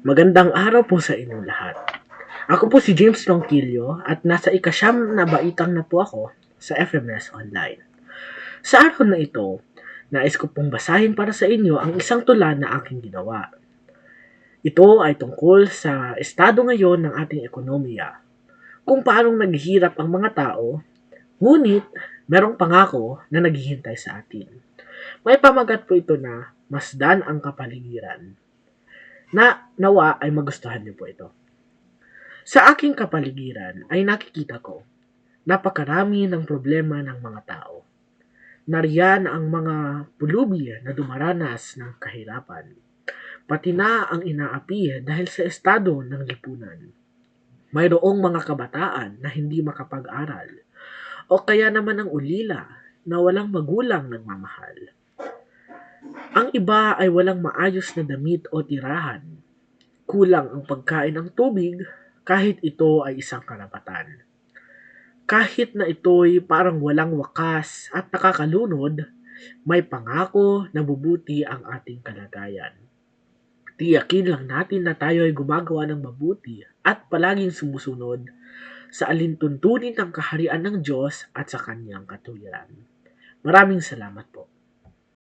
Magandang araw po sa inyong lahat. Ako po si James Ronquillo at nasa ikasyam na baitang na po ako sa FMS Online. Sa araw na ito, nais ko pong basahin para sa inyo ang isang tula na aking ginawa. Ito ay tungkol sa estado ngayon ng ating ekonomiya, kung paanong naghihirap ang mga tao, ngunit merong pangako na naghihintay sa atin. May pamagat po ito na masdan ang kapaligiran, na nawa ay magustuhan niyo po ito. Sa aking kapaligiran ay nakikita ko napakarami ng problema ng mga tao. Nariyan ang mga pulubi na dumaranas ng kahirapan, pati na ang inaapi dahil sa estado ng lipunan. Mayroong mga kabataan na hindi makapag-aral o kaya naman ang ulila na walang magulang nagmamahal. Ang iba ay walang maayos na damit o tirahan. Kulang ang pagkain ng tubig kahit ito ay isang karapatan. Kahit na ito'y parang walang wakas at nakakalunod, may pangako na bubuti ang ating kalagayan. Tiyakin lang natin na tayo ay gumagawa ng mabuti at palaging sumusunod sa alintuntunin ng kaharian ng Diyos at sa kanyang katuwiran. Maraming salamat po.